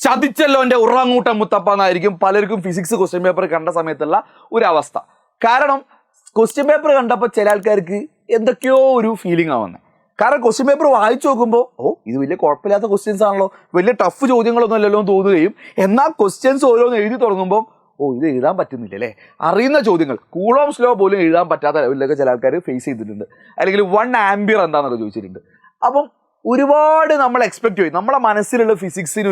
ചതിച്ചല്ലോ എൻ്റെ ഉറങ്ങൂട്ടം മുത്തപ്പ എന്നായിരിക്കും പലർക്കും ഫിസിക്സ് ക്വസ്റ്റ്യൻ പേപ്പർ കണ്ട സമയത്തുള്ള ഒരു അവസ്ഥ. കാരണം ക്വസ്റ്റ്യൻ പേപ്പർ കണ്ടപ്പോൾ ചില ആൾക്കാർക്ക് എന്തൊക്കെയോ ഒരു ഫീലിംഗ് ആവുന്നത്. കാരണം ക്വസ്റ്റ്യൻ പേപ്പർ വായിച്ചു നോക്കുമ്പോൾ ഇത് വലിയ കുഴപ്പമില്ലാത്ത ക്വസ്റ്റ്യൻസ് ആണല്ലോ, വലിയ ടഫ് ചോദ്യങ്ങളൊന്നും അല്ലല്ലോ എന്ന് തോന്നുകയും, എന്നാൽ ക്വസ്റ്റ്യൻസ് ഓരോന്ന് എഴുതി തുടങ്ങുമ്പോൾ ഇത് എഴുതാൻ പറ്റുന്നില്ല അല്ലേ, അറിയുന്ന ചോദ്യങ്ങൾ കൂളോംസ് ലോ പോലും എഴുതാൻ പറ്റാത്ത ലെവലിലൊക്കെ ചില ആൾക്കാർ ഫേസ് ചെയ്തിട്ടുണ്ട്. അല്ലെങ്കിൽ 1 ആംപിയർ എന്താണെന്നൊക്കെ ചോദിച്ചിട്ടുണ്ട്. അപ്പം ഒരുപാട് നമ്മൾ എക്സ്പെക്ട് ചെയ്യും. നമ്മളെ മനസ്സിലുള്ള ഫിസിക്സിന്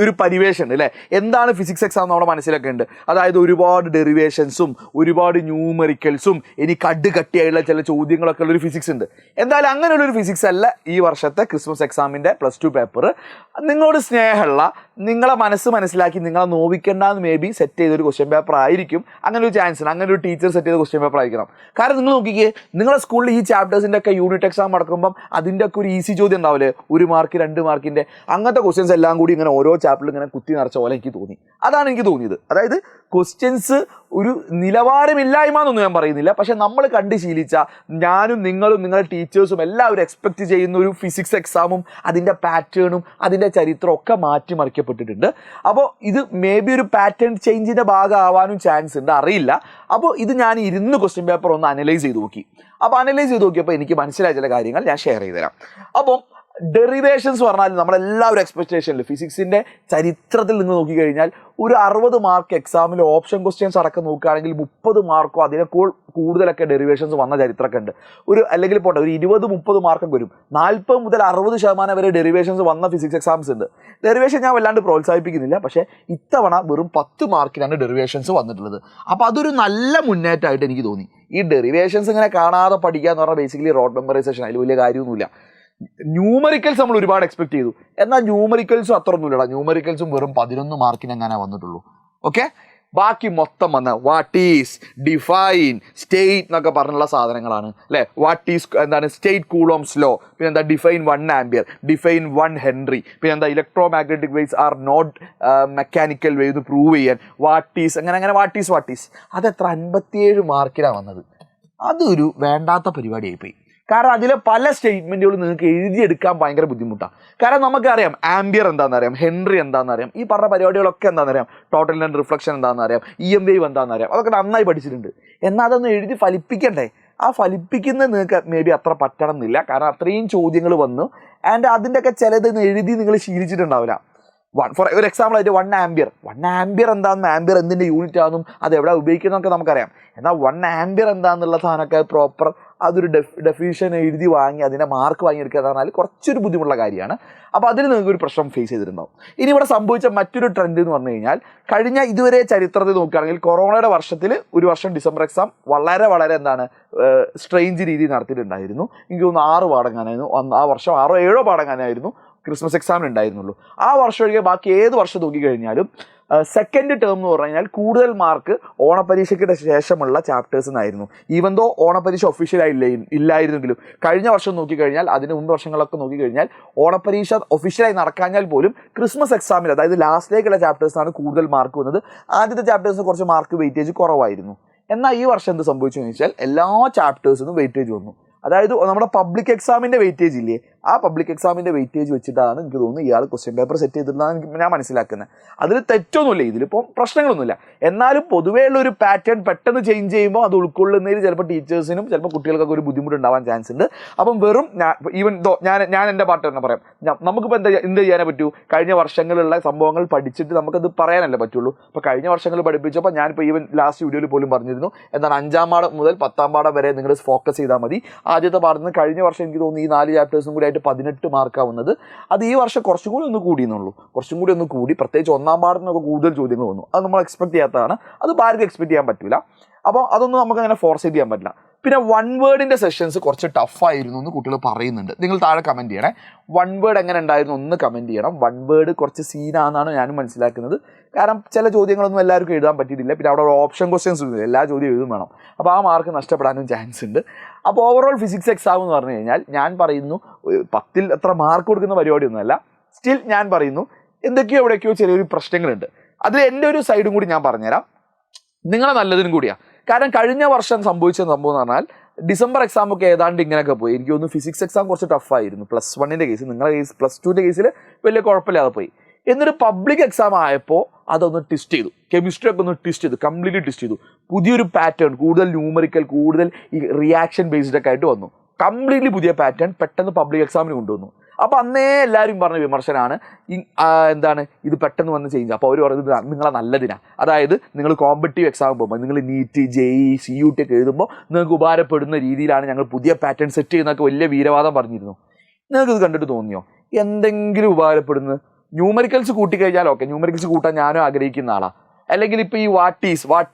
ഒരു പരിവേഷം ഉണ്ട് അല്ലേ. എന്താണ് ഫിസിക്സ് എക്സാം നമ്മുടെ മനസ്സിലൊക്കെ ഉണ്ട്. അതായത് ഒരുപാട് ഡെറിവേഷൻസും ഒരുപാട് ന്യൂമറിക്കൽസും എനിക്ക് കട്ടിയായുള്ള ചില ചോദ്യങ്ങളൊക്കെ ഉള്ളൊരു ഫിസിക്സ് ഉണ്ട്. എന്തായാലും അങ്ങനെയുള്ളൊരു ഫിസിക്സ് അല്ല ഈ വർഷത്തെ ക്രിസ്മസ് എക്സാമിൻ്റെ +2 പേപ്പർ. നിങ്ങളോട് സ്നേഹമുള്ള, നിങ്ങളെ മനസ്സിലാക്കി നിങ്ങളെ നോവിക്കേണ്ടെന്ന് മേ ബി സെറ്റ് ചെയ്തൊരു ക്വസ്റ്റ്യൻ പേപ്പർ ആയിരിക്കും. അങ്ങനെ ഒരു ചാൻസ് ഉണ്ട്, അങ്ങനെ ഒരു ടീച്ചർ സെറ്റ് ചെയ്ത ക്വസ്റ്റ്യൻ പേപ്പർ ആയിരിക്കണം. കാരണം നിങ്ങൾ നോക്കിക്കേ, നിങ്ങളുടെ സ്കൂളിൽ ഈ ചാപ്റ്റേഴ്സിൻ്റെ ഒക്കെ യൂണിറ്റ് എക്സാം നടക്കുമ്പം അതിൻ്റെ ഒക്കെ ഒരു ഈസി ചോദ്യം ഉണ്ടാവില്ലേ, 1 മാർക്ക് 2 മാർക്കിൻ്റെ അങ്ങനത്തെ ക്വസ്റ്റ്യൻസ് എല്ലാം കൂടി ഇങ്ങനെ ഓരോ ചാപ്റ്ററിൽ ഇങ്ങനെ കുത്തി നിറച്ച പോലെ എനിക്ക് തോന്നി. അതാണ് എനിക്ക് തോന്നിയത്. അതായത് ക്വസ്റ്റ്യൻസ് ഒരു നിലവാരമില്ലായ്മ എന്നൊന്നും ഞാൻ പറയുന്നില്ല, പക്ഷെ നമ്മൾ കണ്ട് ശീലിച്ച, ഞാനും നിങ്ങളും നിങ്ങളുടെ ടീച്ചേഴ്സും എല്ലാവരും എക്സ്പെക്റ്റ് ചെയ്യുന്ന ഒരു ഫിസിക്സ് എക്സാമും അതിൻ്റെ പാറ്റേണും അതിൻ്റെ ചരിത്രവും ഒക്കെ മാറ്റിമറിക്കപ്പെട്ടിട്ടുണ്ട്. അപ്പോൾ ഇത് മേ ബി ഒരു പാറ്റേൺ ചേഞ്ചിൻ്റെ ഭാഗമാവാനും ചാൻസ് ഉണ്ട്, അറിയില്ല. അപ്പോൾ ഇത് ഞാൻ ഇരുന്ന് ക്വസ്റ്റ്യൻ പേപ്പർ ഒന്ന് അനലൈസ് ചെയ്ത് നോക്കി. അപ്പോൾ അനലൈസ് ചെയ്ത് നോക്കിയപ്പോൾ എനിക്ക് മനസ്സിലായ ചില കാര്യങ്ങൾ ഞാൻ ഷെയർ ചെയ്ത് തരാം. അപ്പം ഡെറിവേഷൻസ് പറഞ്ഞാൽ നമ്മളെല്ലാവരും എക്സ്പെക്റ്റേഷനിൽ ഫിസിക്സിൻ്റെ ചരിത്രത്തിൽ നിന്ന് നോക്കിക്കഴിഞ്ഞാൽ ഒരു 60 മാർക്ക് എക്സാമിൽ ഓപ്ഷൻ ക്വസ്റ്റ്യൻസ് അടക്കം നോക്കുകയാണെങ്കിൽ 30 മാർക്കോ അതിനേക്കാൾ കൂടുതലൊക്കെ ഡെറിവേഷൻസ് വന്ന ചരിത്രമൊക്കെ ഉണ്ട്. അല്ലെങ്കിൽ പോട്ടെ, ഒരു 20-30 മാർക്കൊക്കെ വരും. 40 മുതൽ 60% വരെ ഡെറിവേഷൻസ് വന്ന ഫിസിക്സ് എക്സാംസ് ഉണ്ട്. ഡെറിവേഷൻ ഞാൻ വല്ലാണ്ട് പ്രോത്സാഹിപ്പിക്കുന്നില്ല, പക്ഷേ ഇത്തവണ വെറും 10 മാർക്കിനാണ് ഡെറിവേഷൻസ് വന്നിട്ടുള്ളത്. അപ്പോൾ അതൊരു നല്ല മുന്നേറ്റമായിട്ട് എനിക്ക് തോന്നി. ഈ ഡെറിവേഷൻസ് ഇങ്ങനെ കാണാതെ പഠിക്കുക എന്ന് പറഞ്ഞാൽ ബേസിക്കലി റോഡ് മെമ്മറൈസേഷൻ, അതിൽ വലിയ കാര്യമൊന്നുമില്ല. ന്യൂമറിക്കൽസ് നമ്മൾ ഒരുപാട് എക്സ്പെക്ട് ചെയ്തു, എന്നാൽ ന്യൂമറിക്കൽസും അത്ര ഒന്നുമില്ല. ന്യൂമറിക്കൽസും വെറും 11 മാർക്കിന് എങ്ങനെ വന്നിട്ടുള്ളൂ. ഓക്കെ, ബാക്കി മൊത്തം വന്ന വാട്ട് ഈസ്, ഡിഫൈൻ, സ്റ്റേറ്റ് എന്നൊക്കെ പറഞ്ഞുള്ള സാധനങ്ങളാണ് അല്ലേ. വാട്ട് ഈസ് എന്താണ്, സ്റ്റേറ്റ് കൂളോംസ് ലോ, പിന്നെ എന്താ ഡിഫൈൻ 1 ആംപിയർ, ഡിഫൈൻ 1 ഹെൻറി, പിന്നെ എന്താ electromagnetic waves are not mechanical wave എന്ന് പ്രൂവ് ചെയ്യാൻ, വാട്ട് ഈസ്, അങ്ങനെ വാട്ട് ഈസ് അതെത്ര 57 മാർക്കിനാണ് വന്നത്. അതൊരു വേണ്ടാത്ത പരിപാടിയായിപ്പോയി. കാരണം അതിലെ പല സ്റ്റേറ്റ്മെൻറ്റുകളും നിങ്ങൾക്ക് എഴുതിയെടുക്കാൻ ഭയങ്കര ബുദ്ധിമുട്ടാണ്. കാരണം നമുക്കറിയാം ആംബിയർ എന്താണെന്നറിയാം, ഹെൻറി എന്താണെന്നറിയാം, ഈ പറഞ്ഞ പരിപാടികളൊക്കെ എന്താണെന്നറിയാം, ടോട്ടൽ ലെൻത്ത് റിഫ്ലക്ഷൻ എന്താണെന്നറിയാം, EM വേവ് എന്താണെന്നറിയാം, അതൊക്കെ നന്നായി പഠിച്ചിട്ടുണ്ട്. എന്നാൽ അതൊന്ന് എഴുതി ഫലിപ്പിക്കണ്ടേ. ആ ഫലിപ്പിക്കുന്നത് നിങ്ങൾക്ക് മേ ബി അത്ര പറ്റണം എന്നില്ല. കാരണം അത്രയും ചോദ്യങ്ങൾ വന്നു, ആൻഡ് അതിൻ്റെയൊക്കെ ചിലത് എഴുതി നിങ്ങൾ ശീലിച്ചിട്ടുണ്ടാവില്ല. ഫോർ ഒരു എക്സാമ്പിളായിട്ട് 1 ആംബിയർ എന്താണെന്നും ആംബിയർ എന്തിൻ്റെ യൂണിറ്റ് ആണെന്നും അത് എവിടെ ഉപയോഗിക്കുന്നതൊക്കെ നമുക്കറിയാം. എന്നാൽ 1 ആംബിയർ എന്താണെന്നുള്ള സാധനമൊക്കെ പ്രോപ്പർ അതൊരു ഡെഫിനിഷൻ എഴുതി വാങ്ങി അതിൻ്റെ മാർക്ക് വാങ്ങിയെടുക്കുക എന്ന് പറഞ്ഞാൽ കുറച്ചൊരു ബുദ്ധിമുട്ടുള്ള കാര്യമാണ്. അപ്പോൾ അതിന് നിങ്ങൾക്ക് ഒരു പ്രശ്നം ഫേസ് ചെയ്തിട്ടുണ്ടാവും. ഇനി ഇവിടെ സംഭവിച്ച മറ്റൊരു ട്രെൻഡ് എന്ന് പറഞ്ഞു കഴിഞ്ഞാൽ, കഴിഞ്ഞ ഇതുവരെ ചരിത്രത്തിൽ നോക്കുകയാണെങ്കിൽ കൊറോണയുടെ വർഷത്തിൽ ഒരു വർഷം ഡിസംബർ എക്സാം വളരെ എന്താണ് സ്ട്രെയിഞ്ച് രീതിയിൽ നടത്തിയിട്ടുണ്ടായിരുന്നു. എനിക്ക് തോന്നുന്നു 6 പാടങ്ങാനായിരുന്നു ആ വർഷം, 6-7 പാടങ്ങാനായിരുന്നു ക്രിസ്മസ് എക്സാമിന് ഉണ്ടായിരുന്നുള്ളൂ. ആ വർഷം ഒഴികെ ബാക്കി ഏത് വർഷം നോക്കിക്കഴിഞ്ഞാലും സെക്കൻഡ് ടേം എന്ന് പറഞ്ഞു കഴിഞ്ഞാൽ കൂടുതൽ മാർക്ക് ഓണപരീക്ഷയ്ക്ക് ശേഷമുള്ള ചാപ്റ്റേഴ്സിനായിരുന്നു. ഈവൻ ദോ ഓണപരീക്ഷ ഒഫീഷ്യലായി ഇല്ലായിരുന്നെങ്കിലും കഴിഞ്ഞ വർഷം നോക്കിക്കഴിഞ്ഞാൽ, അതിന് മുമ്പ് വർഷങ്ങളൊക്കെ നോക്കിക്കഴിഞ്ഞാൽ ഒഫീഷ്യലായി ഒഫീഷ്യലായി നടക്കാഞ്ഞാൽ പോലും ക്രിസ്മസ് എക്സാമിൽ, അതായത് ലാസ്റ്റിലേക്കുള്ള ചാപ്റ്റേഴ്സിനാണ് കൂടുതൽ മാർക്ക് വന്നത്. ആദ്യത്തെ ചാപ്റ്റേഴ്സിന് കുറച്ച് മാർക്ക് വെയിറ്റേജ് കുറവായിരുന്നു. എന്നാൽ ഈ വർഷം എന്ത് സംഭവിച്ചു വെച്ചാൽ എല്ലാ ചാപ്റ്റേഴ്സിനും വെയിറ്റേജ് വന്നു. അതായത് നമ്മുടെ പബ്ലിക് എക്സാമിൻ്റെ വെയിറ്റേജ് ഇല്ലേ, ആ പബ്ലിക് എക്സാമിൻ്റെ വെയിറ്റേജ് വെച്ചിട്ടാണ് എനിക്ക് തോന്നുന്നു ഇയാൾ ക്വസ്റ്റ്യൻ പേപ്പർ സെറ്റ് ചെയ്തിട്ടുള്ളതാണ് ഞാൻ മനസ്സിലാക്കുന്നത്. അതിൽ തെറ്റൊന്നുമില്ല, ഇതിലിപ്പോൾ പ്രശ്നങ്ങളൊന്നുമില്ല. എന്നാലും പൊതുവേ ഉള്ളൊരു പാറ്റേൺ പെട്ടെന്ന് ചേഞ്ച് ചെയ്യുമ്പോൾ അത് ഉൾക്കൊള്ളുന്നതിൽ ചിലപ്പോൾ ടീച്ചേഴ്സിനും ചിലപ്പോൾ കുട്ടികൾക്കൊക്കെ ഒരു ബുദ്ധിമുട്ടുണ്ടാവാൻ ചാൻസ് ഉണ്ട്. അപ്പം വെറും ഈവൻ ദോ ഞാൻ എൻ്റെ പാർട്ട് തന്നെ പറയാം, നമുക്കിപ്പോൾ എന്ത് ചെയ്യാനേ പറ്റൂ, കഴിഞ്ഞ വർഷങ്ങളിലുള്ള സംഭവങ്ങൾ പഠിച്ചിട്ട് നമുക്കത് പറയാനല്ലേ പറ്റുള്ളൂ. അപ്പോൾ കഴിഞ്ഞ വർഷങ്ങൾ പഠിപ്പിച്ചപ്പോൾ ഞാനിപ്പോൾ ഈവൻ ലാസ്റ്റ് വീഡിയോയിൽ പോലും പറഞ്ഞിരുന്നു, എന്താണ് 5ാം പാഠം മുതൽ 10ാം പാഠം വരെ നിങ്ങൾ ഫോക്കസ് ചെയ്താൽ മതി. ആദ്യത്തെ പാഠത്തിന് കഴിഞ്ഞ വർഷം എനിക്ക് തോന്നുന്നു ഈ 4 ചാപ്റ്റേഴ്സും കൂടി ആയിട്ട് 18 മാർക്കാവുന്നത്. അത് ഈ വർഷം കുറച്ചും കൂടി ഒന്ന് കൂടി, പ്രത്യേകിച്ച് 1ാം പാഠത്തിനൊക്കെ കൂടുതൽ ചോദ്യങ്ങൾ വന്നു. അത് നമ്മൾ എക്സ്പെക്ട് ചെയ്യാത്തതാണ്, അത് ആർക്കും എക്സ്പെക്ട് ചെയ്യാൻ പറ്റില്ല. അപ്പോൾ അതൊന്നും നമുക്ക് അങ്ങനെ ഫോർസ് ചെയ്യാൻ പറ്റില്ല. പിന്നെ 1 വേർഡിൻ്റെ സെഷൻസ് കുറച്ച് ടഫായിരുന്നു എന്ന് കുട്ടികൾ പറയുന്നുണ്ട്. നിങ്ങൾ താഴെ കമൻറ്റ് ചെയ്യണേ, 1 വേർഡ് എങ്ങനെ ഉണ്ടായിരുന്നു ഒന്ന് കമൻറ്റ് ചെയ്യണം. 1 വേർഡ് കുറച്ച് സീനാണെന്നാണ് ഞാനും മനസ്സിലാക്കുന്നത്. കാരണം ചില ചോദ്യങ്ങളൊന്നും എല്ലാവർക്കും എഴുതാൻ പറ്റിയിട്ടില്ല. പിന്നെ അവിടെ ഓപ്ഷൻ ക്വസ്റ്റ്യൻസ് ഇല്ല, എല്ലാ ചോദ്യം എഴുതും വേണം. അപ്പോൾ ആ മാർക്ക് നഷ്ടപ്പെടാനും ചാൻസ് ഉണ്ട്. അപ്പോൾ ഓവറോൾ ഫിസിക്സ് എക്സാം എന്ന് പറഞ്ഞു കഴിഞ്ഞാൽ ഞാൻ പറയുന്നു 10ൽ എത്ര മാർക്ക് കൊടുക്കുന്ന പരിപാടിയൊന്നുമല്ല. സ്റ്റിൽ ഞാൻ പറയുന്നു എന്തൊക്കെയോ എവിടെയൊക്കെയോ ചെറിയൊരു പ്രശ്നങ്ങളുണ്ട്. അതിൽ എൻ്റെ ഒരു സൈഡും കൂടി ഞാൻ പറഞ്ഞുതരാം, നിങ്ങളെ നല്ലതിനും കൂടിയാണ്. കാരണം കഴിഞ്ഞ വർഷം സംഭവിച്ച സംഭവം എന്ന് പറഞ്ഞാൽ ഡിസംബർ എക്സാമൊക്കെ ഏതാണ്ട് ഇങ്ങനെയൊക്കെ പോയി. എനിക്ക് തോന്നുന്നു ഫിസിക്സ് എക്സാം കുറച്ച് ടഫായിരുന്നു. +1ൻ്റെ കേസ്, നിങ്ങളുടെ കേസ് +2ൻ്റെ കേസിൽ വലിയ കുഴപ്പമില്ലാതെ പോയി. എന്നിട്ട് പബ്ലിക് എക്സാം ആയപ്പോൾ അതൊന്ന് ട്വിസ്റ്റ് ചെയ്തു, കെമിസ്ട്രി ഒക്കെ ഒന്ന് ട്വിസ്റ്റ് ചെയ്തു, കംപ്ലീറ്റ്ലി ട്വിസ്റ്റ് ചെയ്തു. പുതിയൊരു പാറ്റേൺ, കൂടുതൽ ന്യൂമറിക്കൽ, കൂടുതൽ ഈ റിയാക്ഷൻ ബേസ്ഡ് ഒക്കെ ആയിട്ട് വന്നു. കംപ്ലീറ്റ്ലി പുതിയ പാറ്റേൺ പെട്ടെന്ന് പബ്ലിക് എക്സാമിന് കൊണ്ടുവന്നു. അപ്പോൾ അന്നേ എല്ലാവരും പറഞ്ഞ വിമർശനമാണ് എന്താണ് ഇത് പെട്ടെന്ന് വന്ന് ചേഞ്ച്. അപ്പോൾ അവർ പറയുന്നത് നിങ്ങളെ നല്ലതിനാണ്. അതായത് നിങ്ങൾ കോമ്പറ്റീവ് എക്സാം പോകുമ്പോൾ, നിങ്ങൾ നീറ്റ്, JEE, CUT ഒക്കെ എഴുതുമ്പോൾ നിങ്ങൾക്ക് ഉപകാരപ്പെടുന്ന രീതിയിലാണ് ഞങ്ങൾ പുതിയ പാറ്റേൺ സെറ്റ് ചെയ്യുന്നതൊക്കെ വലിയ വീരവാദം പറഞ്ഞിരുന്നു. നിങ്ങൾക്ക് ഇത് കണ്ടിട്ട് തോന്നിയോ എന്തെങ്കിലും ഉപകാരപ്പെടുന്നത്? ന്യൂമറിക്കൽസ് കൂട്ടിക്കഴിഞ്ഞാൽ ഓക്കെ, ന്യൂമറിക്കൽസ് കൂട്ടാൻ ഞാനും ആഗ്രഹിക്കുന്ന ആളാണ്. അല്ലെങ്കിൽ ഇപ്പോൾ ഈ what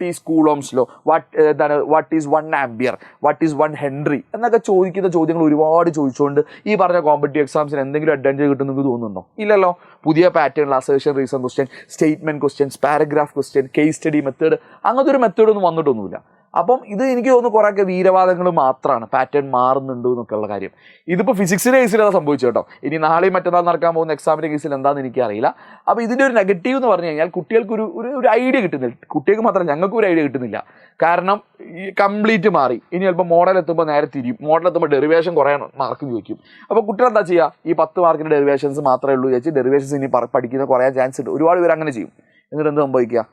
is coulombs law, what is 1 ampere, what is 1 Henry എന്നൊക്കെ ചോദിക്കുന്ന ചോദ്യങ്ങൾ ഒരുപാട് ചോദിച്ചുകൊണ്ട് ഈ പറഞ്ഞ കോമ്പറ്റീവ് എക്സാംസിന് എന്തെങ്കിലും അഡ്വാൻറ്റേജ് കിട്ടും നിങ്ങൾക്ക് തോന്നുന്നുണ്ടോ? ഇല്ലല്ലോ. പുതിയ പാറ്റേണിൽ assertion, reason question, statement questions, paragraph question, case study method, അങ്ങനത്തെ ഒരു മെത്തേഡൊന്നും വന്നിട്ടൊന്നുമില്ല. അപ്പം ഇത് എനിക്ക് തോന്നുന്നു കുറേയൊക്കെ വീരവാദങ്ങൾ മാത്രമാണ്, പാറ്റേൺ മാറുന്നുണ്ട് എന്നൊക്കെ ഉള്ള കാര്യം. ഇതിപ്പോൾ ഫിസിക്സിൻ്റെ കേസിൽ അത് സംഭവിച്ചു കേട്ടോ. ഇനി നാളെയും മറ്റന്നാൾ നടക്കാൻ പോകുന്ന എക്സാമിൻ്റെ കേസിൽ എന്താണെന്ന് എനിക്കറിയില്ല. അപ്പോൾ ഇതിൻ്റെ ഒരു നെഗറ്റീവ് എന്ന് പറഞ്ഞു കഴിഞ്ഞാൽ കുട്ടികൾക്കൊരു ഒരു ഐഡിയ കിട്ടുന്നില്ല. കുട്ടികൾക്ക് മാത്രമല്ല, ഞങ്ങൾക്കും ഒരു ഐഡിയ കിട്ടുന്നില്ല. കാരണം ഈ കംപ്ലീറ്റ് മാറി. ഇനി ചിലപ്പോൾ മോഡൽ എത്തുമ്പോൾ നേരെ തിരിയും. മോഡൽ എത്തുമ്പോൾ ഡെറിവേഷൻ കുറേ മാർക്ക് ചോദിക്കും. അപ്പോൾ കുട്ടികൾ എന്താ ചെയ്യുക? ഈ 10 മാർക്കിൻ്റെ ഡെറിവേഷൻസ് മാത്രമേ ഉള്ളൂ വിചാരിച്ച് ഡെറിവേഷൻസ് ഇനി പഠിക്കുന്ന കുറേ ചാൻസ് ഉണ്ട്. ഒരുപാട് പേര് അങ്ങനെ ചെയ്യും. എന്നിട്ട് എന്ത് സംഭവിക്കുക?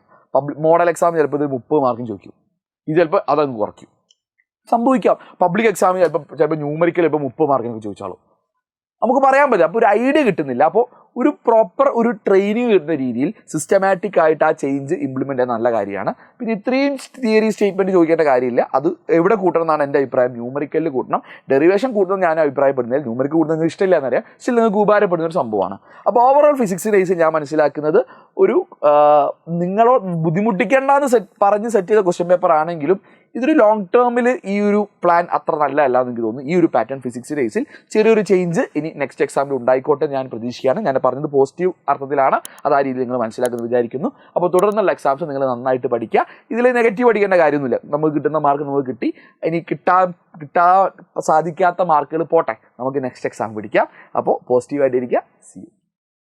മോഡൽ എക്സാം ചിലപ്പോൾ ഇത് 30 മാർക്കും ചോദിക്കും. ഇത് ചിലപ്പോൾ അതങ്ങ് കുറയ്ക്കും. സംഭവിക്കാം. പബ്ലിക് എക്സാമിന് ചിലപ്പോൾ ന്യൂമറിക്കൽ ഇപ്പോൾ 30 മാർക്കിനൊക്കെ ചോദിച്ചാലോ, നമുക്ക് പറയാൻ പറ്റില്ല. അപ്പോൾ ഒരു ഐഡിയ കിട്ടുന്നില്ല. അപ്പോൾ ഒരു പ്രോപ്പർ ഒരു ട്രെയിനിങ് കിട്ടുന്ന രീതിയിൽ സിസ്റ്റമാറ്റിക് ആയിട്ട് ആ ചേഞ്ച് ഇംപ്ലിമെൻ്റ് ചെയ്യാൻ നല്ല കാര്യമാണ്. പിന്നെ ഇത്രയും തിയറി സ്റ്റേറ്റ്മെൻറ്റ് ചോദിക്കേണ്ട കാര്യമില്ല. അത് എവിടെ കൂട്ടണം എന്നാണ് എൻ്റെ അഭിപ്രായം. ന്യൂമറിക്കലിൽ കൂട്ടണം. ഡെറിവേഷൻ കൂട്ടണം ഞാൻ അഭിപ്രായപ്പെടുന്നില്ല. ന്യൂമറിക്കൽ കൂട്ടുന്നത് നിങ്ങൾക്ക് ഇഷ്ടമില്ല എന്നറിയാം. സ്റ്റിൽ നിങ്ങൾക്ക് ഉപകാരപ്പെടുന്ന ഒരു സംഭവമാണ്. അപ്പോൾ ഓവറോൾ ഫിസിക്സിൻ്റെ കേസ് ഞാൻ മനസ്സിലാക്കുന്നത് ഒരു നിങ്ങളോ ബുദ്ധിമുട്ടിക്കേണ്ടെന്ന് പറഞ്ഞ് സെറ്റ് ചെയ്ത ക്വസ്റ്റ്യൻ പേപ്പർ ആണെങ്കിലും ഇതൊരു ലോങ് ടേമിൽ ഈ ഒരു പ്ലാൻ അത്ര നല്ലതല്ല എന്ന് എനിക്ക് തോന്നുന്നു. ഈ ഒരു പാറ്റേൺ ഫിസിക്സ് കേസിൽ ചെറിയൊരു ചേഞ്ച് ഇനി നെക്സ്റ്റ് എക്സാമിൽ ഉണ്ടായിക്കോട്ടെ ഞാൻ പ്രതീക്ഷിക്കുകയാണ്. ഞാൻ പറഞ്ഞത് പോസിറ്റീവ് അർത്ഥത്തിലാണ്. അത് ആ രീതിയിൽ നിങ്ങൾ മനസ്സിലാക്കുന്നത് വിചാരിക്കുന്നു. അപ്പോൾ തുടർന്നുള്ള എക്സാംസ് നിങ്ങൾ നന്നായിട്ട് പഠിക്കുക. ഇതിൽ നെഗറ്റീവ് പഠിക്കേണ്ട കാര്യമൊന്നുമില്ല. നമുക്ക് കിട്ടുന്ന മാർക്ക് നമുക്ക് കിട്ടി. ഇനി കിട്ടാൻ സാധിക്കാത്ത മാർക്കുകൾ പോട്ടെ, നമുക്ക് നെക്സ്റ്റ് എക്സാം പിടിക്കാം. അപ്പോൾ പോസിറ്റീവായിട്ടിരിക്കുക. C U.